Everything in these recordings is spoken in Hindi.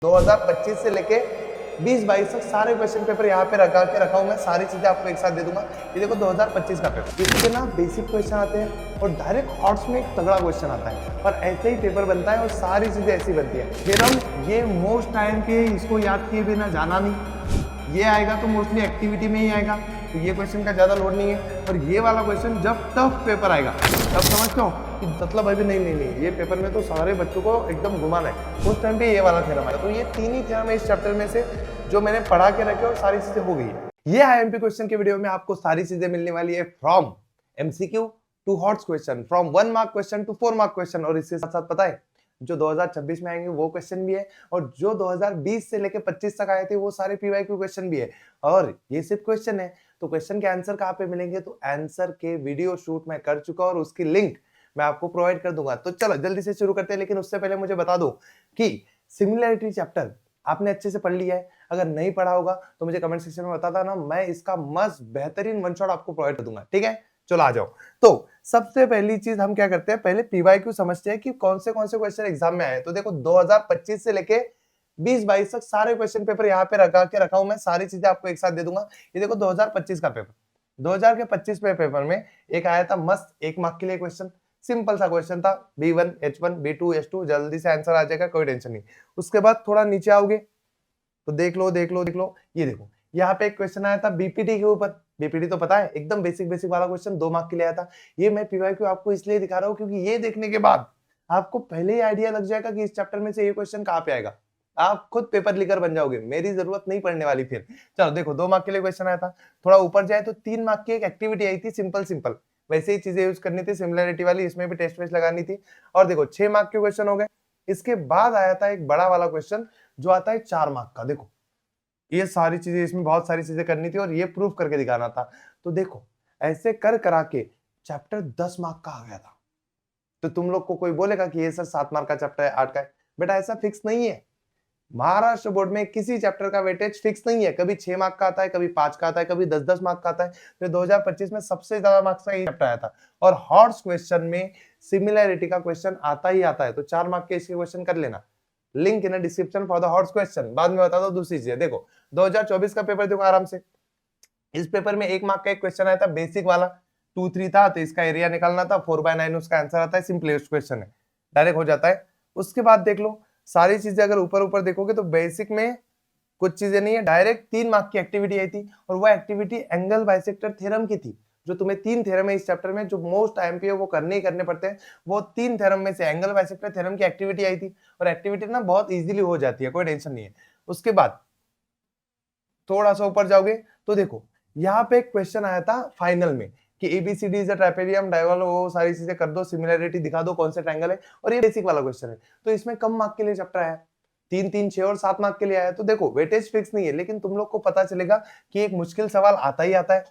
2025 से लेके 2022 तक सारे क्वेश्चन पेपर यहाँ पे रखा हूँ मैं, सारी चीजें आपको एक साथ दे दूंगा। ये देखो 2025 का पेपर, इसके ना बेसिक क्वेश्चन आते हैं और डायरेक्ट हॉट्स में एक तगड़ा क्वेश्चन आता है और ऐसे ही पेपर बनता है और सारी चीजें ऐसी बनती है। फिर हम ये मोस्ट टाइम के इसको याद किए बिना जाना नहीं, ये आएगा तो मोस्टली एक्टिविटी में ही आएगा, तो ये क्वेश्चन का ज्यादा लोड नहीं है। और ये वाला क्वेश्चन जब टफ पेपर आएगा तब समझते हो कि मतलब अभी नहीं, ये पेपर में तो सारे बच्चों को एकदम घुमाना है, उस टाइम पे ये वाला थ्योरम आएगा। तो ये तीन ही थ्योरम है इस चैप्टर में से जो मैंने पढ़ा के रखे और सारी चीजें हो गई है। ये आईएमपी क्वेश्चन के वीडियो में आपको सारी चीजें मिलने वाली है, from MCQ to HOTS question, from 1 mark question to 4 mark question. और इसके साथ साथ पता है जो 2026 में आएंगे वो क्वेश्चन भी है, और जो 2020 से लेके 25 तक आए थे वो सारे पीवाईक्यू क्वेश्चन भी है। और ये सिर्फ क्वेश्चन है, तो क्वेश्चन के आंसर कहाँ पे मिलेंगे, तो आंसर के वीडियो शूट मैं कर चुका और उसकी लिंक मैं आपको प्रोवाइड कर दूंगा। तो चलो जल्दी से शुरू करते हैं, लेकिन उससे पहले मुझे बता दो कि सिमिलैरिटी चैप्टर आपने अच्छे से पढ़ लिया है? अगर नहीं पढ़ा होगा तो मुझे कमेंट सेक्शन में बता देना, मैं इसका मस्त बेहतरीन वन शॉट आपको प्रोवाइड कर दूंगा, ठीक है? चलो आ जाओ। तो सबसे पहली चीज हम क्या करते हैं, पहले पीवाईक्यू समझते हैं कि कौन से क्वेश्चन एग्जाम में आए। तो देखो 2025 से लेके 2022 तक सारे क्वेश्चन पेपर यहाँ पे रखा हूं मैं, सारी चीजें आपको एक साथ दे दूंगा। ये देखो 2025 का पेपर, 2025 पेपर में एक आया था मस्त 1 मार्क के लिए क्वेश्चन, सिंपल सा क्वेश्चन था, B1 H1 B2 H2, जल्दी से आंसर आ जाएगा, कोई टेंशन नहीं। उसके बाद थोड़ा नीचे आओगे तो देख लो, ये देखो यहाँ पे एक क्वेश्चन आया था बीपीटी के ऊपर। बीपीटी तो पता है एकदम बेसिक वाला क्वेश्चन, 2 मार्क के लिए आया था। ये मैं पीवाईक्यू आपको इसलिए दिखा रहा हूँ क्योंकि ये देखने के बाद आपको पहले ही आइडिया लग जाएगा कि इस चैप्टर में से ये क्वेश्चन कहाँ पे आएगा, आप खुद पेपर लिखकर बन जाओगे, मेरी जरूरत नहीं पड़ने वाली। फिर चलो देखो 2 मार्क के लिए क्वेश्चन आया था, थोड़ा ऊपर जाए तो 3 मार्क की एक एक्टिविटी आई थी, सिंपल वैसे ही चीजें यूज करनी थी, सिमिलरिटी वाली, इसमें भी टेस्ट वेस्ट लगानी थी। और देखो 6 मार्क के क्वेश्चन हो गए। इसके बाद आया था एक बड़ा वाला क्वेश्चन जो आता है 4 मार्क का। देखो ये सारी चीजें, इसमें बहुत सारी चीजें करनी थी और ये प्रूफ करके दिखाना था। तो देखो ऐसे कर करा के चैप्टर 10 मार्क का आ गया था। तो तुम लोग को कोई बोलेगा कि ये सर 7 मार्क का चैप्टर है, 8 का है, बेटा ऐसा फिक्स नहीं है। महाराष्ट्र बोर्ड में किसी चैप्टर का वेटेज फिक्स नहीं है, कभी 6 मार्क का आता है, कभी 5 का आता है, कभी 10 मार्क का आता है। तो 2025 में सबसे ज्यादा मार्क्स का ये चैप्टर आया था। और हॉट्स क्वेश्चन में सिमिलैरिटी का क्वेश्चन आता ही आता है, तो 4 मार्क के इसके क्वेश्चन कर लेना, link in description for the hots question. बाद में बता दो दूसरी चीज। देखो 2024 का पेपर देखो आराम से, इस पेपर में 1 मार्क का एक क्वेश्चन आया था, बेसिक वाला 2-3 था, तो इसका एरिया निकालना था, 4/9 उसका आंसर आता है, सिंपलेस्ट क्वेश्चन है, डायरेक्ट हो जाता है। उसके बाद देख लो सारी चीजें, अगर ऊपर देखोगे तो बेसिक में कुछ चीजें नहीं है, डायरेक्ट 3 मार्क की एक्टिविटी आई थी, और वो एक्टिविटी एंगल बाइसेक्टर थ्योरम की थी। जो तुम्हें 3 थ्योरम है इस चैप्टर में जो मोस्ट आईएमपी है वो करने ही करने पड़ते हैं, वो 3 थ्योरम में से एंगल बाइसेक्टर थ्योरम की एक्टिविटी आई थी, और एक्टिविटी ना बहुत इजीली हो जाती है, कोई टेंशन नहीं है। उसके बाद थोड़ा सा ऊपर जाओगे तो देखो यहाँ पे एक क्वेश्चन आया था फाइनल में कि एबीसीडी इज अ ट्राइपेरियम डायगोनल, वो सारी चीजें कर दो, सिमिलरिटी दिखा दो कौन सा ट्रायंगल है, और ये बेसिक वाला क्वेश्चन है। तो इसमें कम मार्क के लिए चैप्टर आया, 3, 6 और 7 मार्क के लिए आया। तो देखो वेटेज फिक्स नहीं है, लेकिन तुम लोग को पता चलेगा कि एक मुश्किल सवाल आता ही आता है,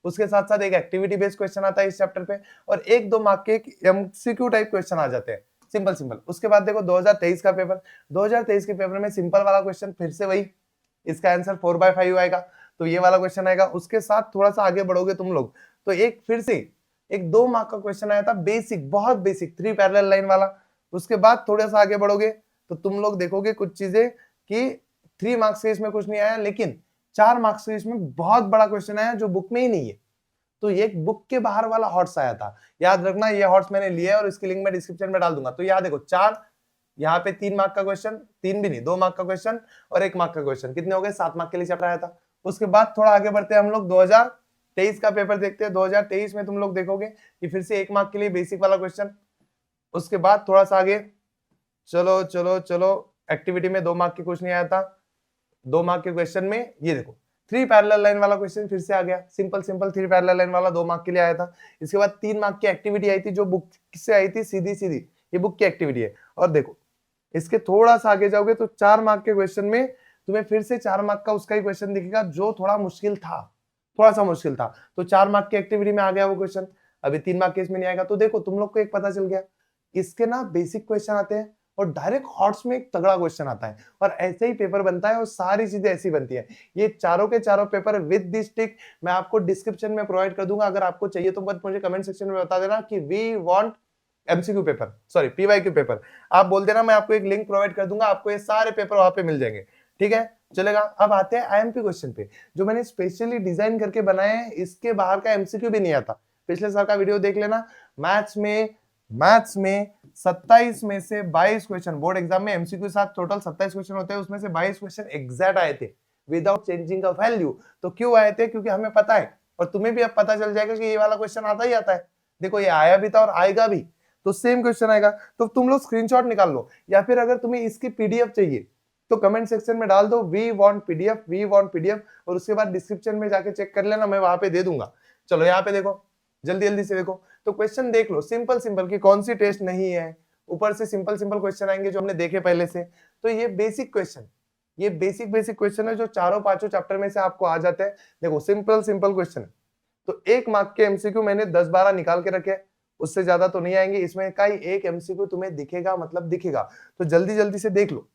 उसके साथ साथ एक एक्टिविटी बेस्ड क्वेश्चन आता है इस चैप्टर पे, और 1-2 मार्क के एमसीक्यू टाइप क्वेश्चन आ जाते हैं, सिंपल। उसके बाद देखो 2023 का पेपर, 2023 के पेपर में सिंपल वाला क्वेश्चन, फिर से वही, इसका आंसर 4/5 आएगा, तो ये वाला क्वेश्चन आएगा। उसके साथ थोड़ा सा आगे बढ़ोगे तुम लोग तो एक फिर से एक 2 मार्क का क्वेश्चन आया था, बेसिक, बहुत बेसिक, 3 पैरेलल लाइन वाला। उसके बाद थोड़ा सा आगे बढ़ोगे तो तुम लोग देखोगे कुछ चीजें कि 3 मार्क्स से इसमें कुछ नहीं आया, लेकिन 4 मार्क्स से इसमें बहुत बड़ा क्वेश्चन आया जो बुक में ही नहीं है। तो ये बुक के बाहर वाला हॉट्स आया था, याद रखना, ये हॉट्स मैंने लिया है और इसकी लिंक मैं डिस्क्रिप्शन में डाल दूंगा। तो यहाँ देखो 4, यहाँ पे 3 मार्क का क्वेश्चन, 3 भी नहीं, 2 मार्क का क्वेश्चन और 1 मार्क का क्वेश्चन, कितने हो गए, 7 मार्क के लिए चैप्टर आया था। उसके बाद थोड़ा आगे बढ़ते हैं हम लोग, 2023 का पेपर देखते हैं। 2023 में तुम लोग देखोगे कि फिर से 1 मार्क के लिए बेसिक वाला क्वेश्चन। उसके बाद थोड़ा सा आगे चलो एक्टिविटी में 2 मार्क की कुछ नहीं आया था। 2 मार्क के क्वेश्चन में ये देखो 3 पैरेलल लाइन वाला क्वेश्चन फिर से आ गया, सिंपल 3 पैरेलल लाइन वाला 2 मार्क के लिए आया था। इसके बाद 3 मार्क की एक्टिविटी आई थी जो बुक से आई थी, सीधी, ये बुक की एक्टिविटी है। और देखो इसके थोड़ा सा आगे जाओगे तो 4 मार्क के क्वेश्चन में तुम्हें फिर से 4 मार्क का उसका ही क्वेश्चन दिखेगा जो थोड़ा सा मुश्किल था। तो 4 मार्क की एक्टिविटी में आ गया वो क्वेश्चन, अभी 3 मार्क के इसमें नहीं आएगा। तो देखो तुम लोग को एक पता चल गया, इसके ना बेसिक क्वेश्चन आते हैं और डायरेक्ट हॉट्स में एक तगड़ा क्वेश्चन आता है, और ऐसे ही पेपर बनता है और सारी चीजें ऐसी बनती है। ये चारों के चारों पेपर विद दिस टिक मैं आपको डिस्क्रिप्शन में प्रोवाइड कर दूंगा, अगर आपको चाहिए तो बस मुझे कमेंट सेक्शन में बता देना कि we want MCQ paper, sorry PYQ paper, आप बोल देना मैं आपको एक लिंक प्रोवाइड कर दूंगा, आपको ये सारे पेपर वहां पे मिल जाएंगे, ठीक है, चलेगा। अब आते हैं आईएमपी क्वेश्चन पे, जो मैंने स्पेशली डिजाइन करके बनाए हैं, इसके बाहर का एमसीक्यू भी नहीं आता। पिछले साल का वीडियो देख लेना। मैथ्स में 27 में से 22 क्वेश्चन बोर्ड एग्जाम में एमसीक्यू के साथ टोटल 27 क्वेश्चन होते हैं, उसमें से 22 क्वेश्चन एग्जैक्ट आए थे विदाउट चेंजिंग का वैल्यू। तो क्यों आए थे? क्योंकि हमें पता है, और तुम्हें भी अब पता चल जाएगा कि ये वाला क्वेश्चन आता ही आता है। देखो ये आया भी था और आएगा भी, तो सेम क्वेश्चन आएगा। तो तुम लोग स्क्रीनशॉट निकाल लो, या फिर अगर तुम्हें इसकी पीडीएफ चाहिए तो कमेंट सेक्शन में डाल दो वी वांट पीडीएफ, और उसके बाद डिस्क्रिप्शन में जाके चेक कर लेना, मैं वहां पे दे दूंगा। चलो यहाँ पे देखो, जल्दी जल्दी से देखो, तो क्वेश्चन देख लो, सिंपल सिंपल की कौन सी टेस्ट नहीं है, ऊपर से सिंपल सिंपल क्वेश्चन आएंगे जो हमने देखे पहले से। तो ये बेसिक क्वेश्चन, ये बेसिक क्वेश्चन है जो चारों पांचों चैप्टर में से आपको आ जाते हैं। देखो सिंपल क्वेश्चन है, तो 1 मार्क के एमसीक्यू मैंने 10-12 निकाल के रखे, उससे ज्यादा तो नहीं आएंगे। इसमें का ही एक एमसीक्यू तुम्हें दिखेगा, मतलब दिखेगा, तो जल्दी जल्दी से देख लो।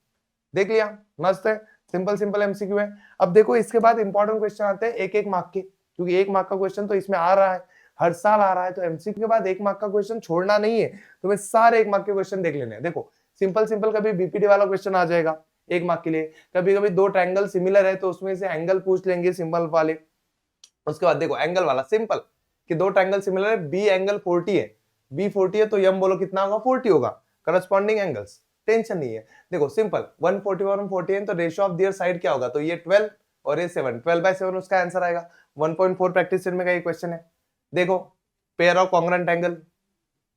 देख लिया, मस्त है, सिंपल एमसीक्यू है। अब देखो इसके बाद इंपॉर्टेंट क्वेश्चन आते हैं 1-1 मार्क के, क्योंकि 1 मार्क का क्वेश्चन तो इसमें आ रहा है, हर साल आ रहा है, तो एमसीक्यू के बाद 1 मार्क का क्वेश्चन छोड़ना नहीं है, तुम्हें सारे 1 मार्क के क्वेश्चन देख लेने हैं। देखो सिंपल कभी बीपीडी वाला क्वेश्चन आ जाएगा 1 मार्क के लिए, कभी कभी 2 ट्रायंगल सिमिलर है तो उसमें से एंगल पूछ लेंगे सिंपल वाले। उसके बाद देखो एंगल वाला सिंपल, कि 2 ट्रायंगल सिमिलर है, बी एंगल 40 है, बी 40 है, तो यम बोलो कितना होगा, 40 होगा, करस्पॉन्डिंग एंगल्स, टेंशन नहीं है। देखो सिंपल 140 और 140 तो रेशियो ऑफ देयर साइड क्या होगा, तो ये 12 और ये 7, 12/7 उसका आंसर आएगा। 1.4 प्रैक्टिस सेट में का ये क्वेश्चन है। देखो पेयर ऑफ कॉन्ग्रुएंट एंगल,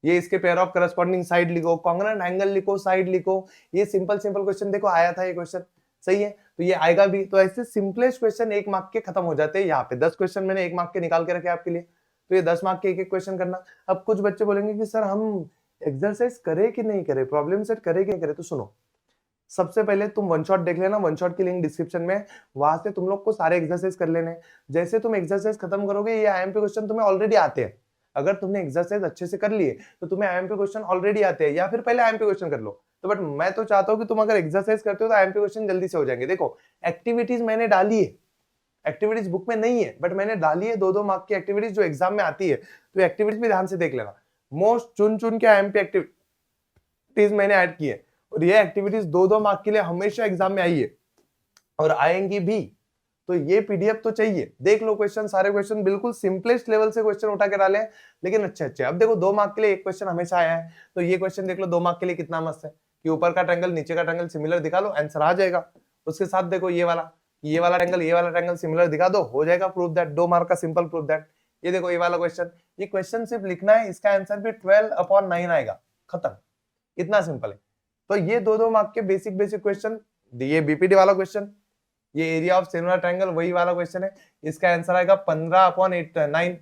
ये इसके पेयर ऑफ करस्पॉन्डिंग साइड लिखो, कॉन्ग्रुएंट एंगल लिखो, साइड लिखो, ये सिंपल क्वेश्चन देखो आया था ये क्वेश्चन, सही है, तो ये आएगा भी। तो ऐसे सिंपलेस्ट क्वेश्चन 1 मार्क के खत्म हो जाते हैं। यहाँ पे 10 क्वेश्चन मैंने 1 मार्क के निकाल के रखे आपके लिए, तो ये 10 मार्क के एक क्वेश्चन करना। अब कुछ बच्चे बोलेंगे कि सर हम एक्सरसाइज करे कि नहीं करे, प्रॉब्लम सेट करे कि नहीं करे, तो सुनो, सबसे पहले तुम वन शॉट देख लेना, वन शॉट की लिंक डिस्क्रिप्शन में, वहां से तुम लोग को सारे एक्सरसाइज कर लेने। जैसे तुम एक्सरसाइज खत्म करोगे, ये आईएमपी क्वेश्चन तुम्हें ऑलरेडी आते हैं। अगर तुमने एक्सरसाइज अच्छे से कर लिए तो तुम्हें आईएमपी क्वेश्चन ऑलरेडी आते हैं, या फिर पहले आईएमपी क्वेश्चन कर लो। तो बट मैं तो चाहता हूं कि तुम अगर एक्सरसाइज करते हो तो आईएमपी क्वेश्चन जल्दी से हो जाएंगे। देखो एक्टिविटीज मैंने डाली है, एक्टिविटीज बुक में नहीं है, बट मैंने डाली है 2-2 मार्क की एक्टिविटीज जो एग्जाम में आती है, तो एक्टिविटीज भी ध्यान से देख लेना। मोस्ट चुन के आईएमपी एक्टिविटीज मैंने ऐड की है, और ये एक्टिविटीज 2-2 मार्क के लिए हमेशा एग्जाम में आई है और आएंगी भी। तो ये पीडीएफ तो चाहिए, देख लो क्वेश्चन, सारे क्वेश्चन बिल्कुल सिंपलेस्ट लेवल से क्वेश्चन उठा के डाले हैं, लेकिन अच्छे। अब देखो 2 मार्क के लिए एक क्वेश्चन हमेशा आया है, तो ये क्वेश्चन देख लो 2 मार्क के लिए कितना मस्त है, कि ऊपर का ट्रायंगल नीचे का ट्रायंगल सिमिलर दिखा लो, आंसर आ जाएगा। उसके साथ देखो ये वाला ट्रायंगल सिमिलर दिखा दो, हो जाएगा प्रूफ दैट, 2 मार्क का सिंपल प्रूफ दैट। ये देखो ये वाला क्वेश्चन, ये क्वेश्चन सिर्फ लिखना है, इसका आंसर भी 12/9 आएगा, खत्म, इतना सिंपल है। तो ये 2-2 मार्क के बेसिक क्वेश्चन, ये बीपीडी वाला क्वेश्चन, ये एरिया ऑफ सिमिलर ट्रायंगल वही वाला क्वेश्चन है, इसका आंसर आएगा 15/9।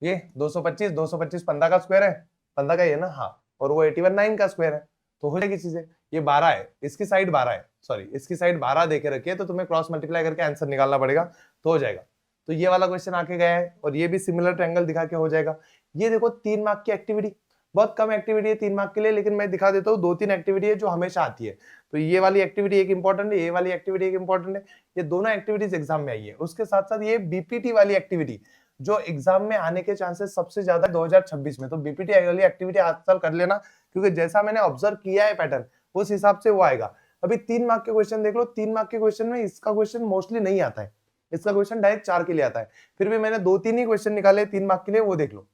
ये 225 15 का स्क्वायर है, 15 का ये ना, हाँ, और वो 81 9 का स्क्वायर है, तो हो जाएगी चीजें। ये 12 है, इसकी साइड 12 है, सॉरी इसकी साइड 12 देके रखी है, तो तुम्हें क्रॉस मल्टीप्लाई करके आंसर निकालना पड़ेगा, तो हो जाएगा। तो ये वाला क्वेश्चन आके गया है, और ये भी सिमिलर ट्रायंगल दिखा के हो जाएगा। ये देखो 3 मार्क की एक्टिविटी, बहुत कम एक्टिविटी है 3 मार्क के लिए, लेकिन मैं दिखा देता हूँ 2-3 एक्टिविटी है जो हमेशा आती है। तो ये वाली एक्टिविटी एक इंपॉर्टेंट है, ये वाली एक्टिविटी एक इंपॉर्टेंट है, ये दोनों एक्टिविटीज एग्जाम में आई है। उसके साथ साथ ये बीपीटी वाली एक्टिविटी जो एग्जाम में आने के चांसेस सबसे ज्यादा 2026 में, तो बीपीटी वाली एक्टिविटी आज साल कर लेना, क्योंकि जैसा मैंने ऑब्जर्व किया है पैटर्न, उस हिसाब से वो आएगा। अभी 3 मार्क के क्वेश्चन देख लो, 3 मार्क के क्वेश्चन में इसका क्वेश्चन मोस्टली नहीं आता है, इसका क्वेश्चन डायरेक्ट 4 के लिए आता है। फिर भी मैंने 2-3 ही क्वेश्चन निकाले 3 मार्क के लिए, वो देख लो।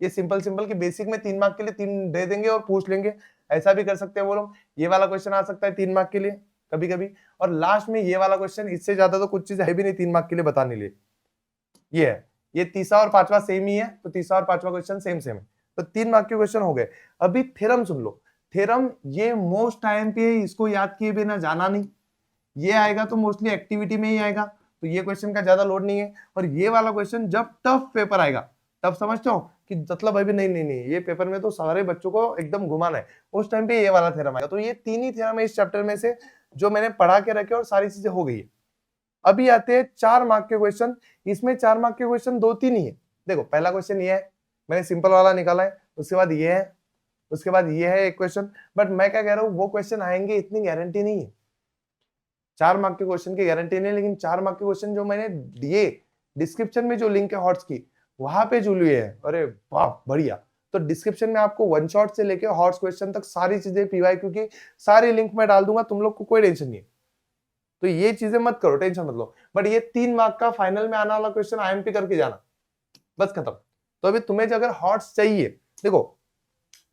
ये सिंपल की बेसिक में 3 मार्क के लिए 3 दे देंगे और पूछ लेंगे, ऐसा भी कर सकते हैं वो लोग। ये वाला क्वेश्चन आ सकता है 3 मार्क के लिए कभी कभी, और लास्ट में ये वाला क्वेश्चन, इससे ज्यादा तो कुछ चीज है भी नहीं 3 मार्क के लिए बताने लिए। ये है, ये तीसरा और पांचवा सेम ही है, तो तीसरा और पांचवा क्वेश्चन सेम है, तो 3 मार्क के क्वेश्चन हो गए। अभी थ्योरम सुन लो, थ्योरम ये मोस्ट आईएमपी है, इसको याद किए बिना जाना नहीं, ये आएगा तो मोस्टली एक्टिविटी में ही आएगा, तो ये क्वेश्चन का ज्यादा लोड नहीं है। और ये वाला क्वेश्चन जब टफ पेपर आएगा तब समझते हो कि मतलब अभी नहीं, ये पेपर में तो सारे बच्चों को एकदम घुमाना है, उस टाइम पे ये वाला थ्योरम आएगा। तो ये 3 ही थ्योरम है इस चैप्टर में से जो मैंने पढ़ा के रखे और सारी चीजें हो गई है। अभी आते हैं 4 मार्क के क्वेश्चन, इसमें 4 मार्क के क्वेश्चन 2-3 ही है। देखो पहला क्वेश्चन ये है, मैंने सिंपल वाला निकाला है, उसके बाद ये है, उसके बाद ये है एक क्वेश्चन, बट मैं क्या कह रहा हूँ, वो क्वेश्चन आएंगे इतनी गारंटी नहीं है, 4 मार्क के क्वेश्चन की गारंटी नहीं, लेकिन 4 मार्क के क्वेश्चन जो मैंने दिए डिस्क्रिप्शन में, जो लिंक है हॉट्स की, वहां पे जुड़ी है, अरे वाह बढ़िया, तो डिस्क्रिप्शन में आपको वन शॉट से लेके हॉट्स क्वेश्चन तक सारी चीजें पीवाईक्यू की सारी लिंक में डाल दूंगा, तुम लोग को कोई टेंशन नहीं है। तो ये चीजें मत करो, टेंशन मत लो। बट ये 3 मार्क का फाइनल में आने वाला क्वेश्चन आईएमपी करके जाना, बस खत्म। तो अभी तुम्हें जो अगर हॉट्स चाहिए, देखो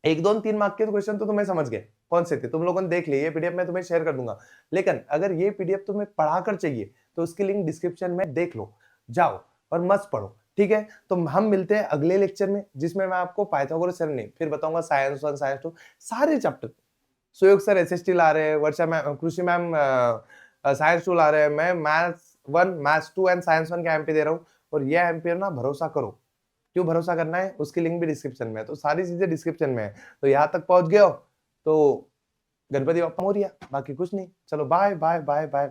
1 2 3 मार्क के क्वेश्चन तो तुम्हें समझ गए कौन से थे, तुम लोगों ने देख लिए, ये पीडीएफ मैं तुम्हें शेयर कर दूंगा। लेकिन अगर ये पीडीएफ तुम्हें पढ़ाकर चाहिए तो उसकी लिंक डिस्क्रिप्शन में देख लो, जाओ और मस्त पढ़ो, ठीक है। तो हम मिलते हैं अगले लेक्चर में, जिसमें मैं आपको पाइथागोरस थ्योरम नहीं फिर बताऊंगा साइंस 1 साइंस 2 सारे चैप्टर। सुयोग सर एसएसटी ला रहे हैं, वर्षा मैम, कृषि मैम साइंस 2 ला रहे हैं, मैं मैथ्स 1 मैथ्स 2 एंड साइंस 1 का एमपी दे रहा हूँ। और ये एमपी ना भरोसा करो, क्यों भरोसा करना है, उसकी लिंक भी डिस्क्रिप्शन में है। तो सारी चीजें डिस्क्रिप्शन में है। तो यहाँ तक पहुंच गए हो तो गणपति बप्पा मोरिया, बाकी कुछ नहीं। चलो bye bye bye bye bye.